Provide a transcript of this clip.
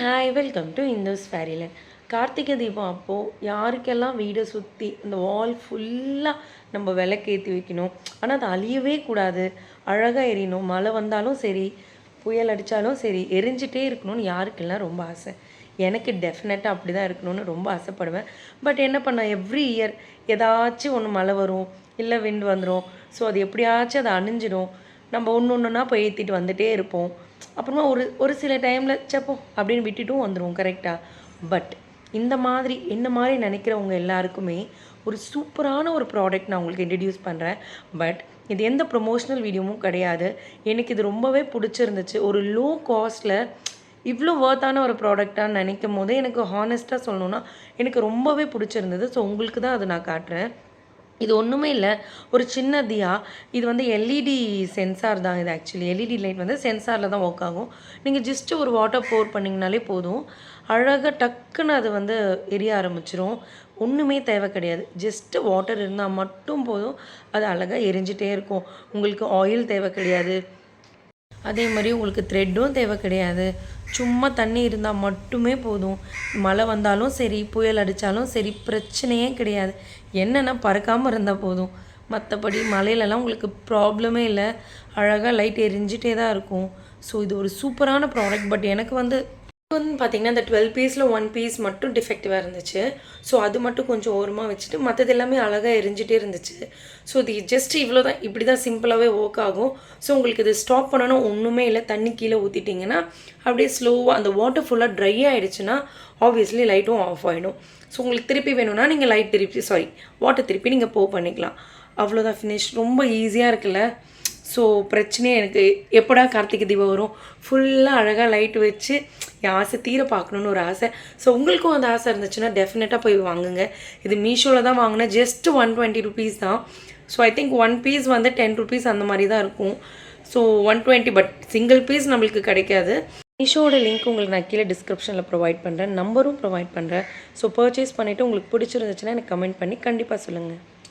Hi welcome to Indhu's fairyland. Karthigai Deepam அப்போது யாருக்கெல்லாம் வீடை சுற்றி இந்த வால் ஃபுல்லாக நம்ம விளக்கேற்றி வைக்கணும், ஆனால் அது அழியவே கூடாது, அழகாக எரியணும், மழை வந்தாலும் சரி புயல் அடித்தாலும் சரி எரிஞ்சிட்டே இருக்கணும்னு யாருக்கெல்லாம் ரொம்ப ஆசை. எனக்கு டெஃபினட்டாக அப்படி தான் இருக்கணும்னு ரொம்ப ஆசைப்படுவேன். பட் என்ன பண்ண, எவ்ரி இயர் ஏதாச்சும் ஒன்று மழை வரும், இல்லை விண்டு வந்துடும். ஸோ அது எப்படியாச்சும் அதை அணிஞ்சிடும். நம்ம ஒன்று ஒன்றுனா போய் ஏற்றிட்டு வந்துகிட்டே இருப்போம். அப்புறமா ஒரு ஒரு சில டைமில் சப்போ அப்படின்னு விட்டுட்டும் வந்துடுவோம். கரெக்டாக? பட் இந்த மாதிரி என்ன மாதிரி நினைக்கிறவங்க எல்லாருக்குமே ஒரு சூப்பரான ஒரு ப்ராடக்ட் நான் உங்களுக்கு இன்ட்ரடியூஸ் பண்ணுறேன். பட் இது எந்த ப்ரொமோஷ்னல் வீடியோவும் கிடையாது. எனக்கு இது ரொம்பவே பிடிச்சிருந்துச்சு. ஒரு லோ காஸ்ட்டில் இவ்வளோ ஒர்த்தான ஒரு ப்ராடக்டான்னு நினைக்கும் போது எனக்கு ஹானஸ்ட்டாக சொல்லணுன்னா எனக்கு ரொம்பவே பிடிச்சிருந்தது. ஸோ உங்களுக்கு தான் அதை நான் காட்டுறேன். இது ஒன்றுமே இல்லை, ஒரு சின்ன தியா. இது வந்து எல்இடி சென்சார் தான். இது ஆக்சுவலி எல்இடி லைட் வந்து சென்சாரில் தான் ஒர்க் ஆகும். நீங்கள் ஜஸ்ட்டு ஒரு வாட்டர் போர் பண்ணிங்கனாலே போதும், அழகாக டக்குன்னு அது வந்து எரிய ஆரம்பிச்சிரும். ஒன்றுமே தேவை கிடையாது, ஜஸ்ட்டு வாட்டர் இருந்தால் மட்டும் போதும், அது அழகாக எரிஞ்சிட்டே இருக்கும். உங்களுக்கு ஆயில் தேவை கிடையாது, அதே மாதிரி உங்களுக்கு த்ரெட்டும் தேவை கிடையாது. சும்மா தண்ணி இருந்தால் மட்டுமே போதும். மழை வந்தாலும் சரி புயல் அடித்தாலும் சரி பிரச்சனையே கிடையாது. என்னென்னா பறக்காமல் இருந்தால் போதும், மற்றபடி மழையிலலாம் உங்களுக்கு ப்ராப்ளமே இல்லை. அழகாக லைட் எரிஞ்சிட்டே தான் இருக்கும். ஸோ இது ஒரு சூப்பரான ப்ராடக்ட். பட் எனக்கு வந்து பார்த்திங்கன்னா இந்த 12 பீஸில் 1 பீஸ் மட்டும் டிஃபெக்டிவாக இருந்துச்சு. ஸோ அது மட்டும் கொஞ்சம் ஓரமாக வச்சுட்டு மற்றது எல்லாமே அழகாக எரிஞ்சிட்டே இருந்துச்சு. ஸோ இது ஜஸ்ட் இவ்வளோ தான், இப்படி தான் சிம்பிளாகவே ஒர்க் ஆகும். ஸோ உங்களுக்கு இது ஸ்டாப் பண்ணணும் ஒன்றுமே இல்லை. தண்ணி கீழே ஊற்றிட்டிங்கன்னா அப்படியே ஸ்லோவாக அந்த வாட்டர் ஃபுல்லாக ட்ரை ஆகிடுச்சுன்னா ஆப்வியஸ்லி லைட்டும் ஆஃப் ஆகிடும். ஸோ உங்களுக்கு திருப்பி வேணும்னா நீங்கள் வாட்டர் திருப்பி நீங்கள் பண்ணிக்கலாம். அவ்வளோதான், ஃபினிஷ். ரொம்ப ஈஸியாக இருக்குல்ல. ஸோ பிரச்சனையே எனக்கு எப்படா கார்த்திகை தீபம் வரும், ஃபுல்லாக அழகாக லைட் வச்சு என் ஆசை தீர பார்க்கணுன்னு ஒரு ஆசை. ஸோ உங்களுக்கும் அந்த ஆசை இருந்துச்சுன்னா டெஃபினட்டாக போய் வாங்குங்க. இது மீஷோவில் தான் வாங்கினேன். ஜஸ்ட் 120 ருபீஸ் தான். ஸோ ஐ திங்க் 1 பீஸ் வந்து 10 ருபீஸ் அந்த மாதிரி தான் இருக்கும். ஸோ 120, பட் சிங்கிள் பீஸ் நம்மளுக்கு கிடைக்காது. மீஷோட லிங்க் உங்களுக்கு நான் கீழே டிஸ்கிரிப்ஷனில் ப்ரொவைட் பண்ணுறேன், நம்பரும் ப்ரொவைட் பண்ணுறேன். ஸோ பர்ச்சேஸ் பண்ணிவிட்டு உங்களுக்கு பிடிச்சிருந்துச்சுன்னா எனக்கு கமெண்ட் பண்ணி கண்டிப்பாக சொல்லுங்கள்.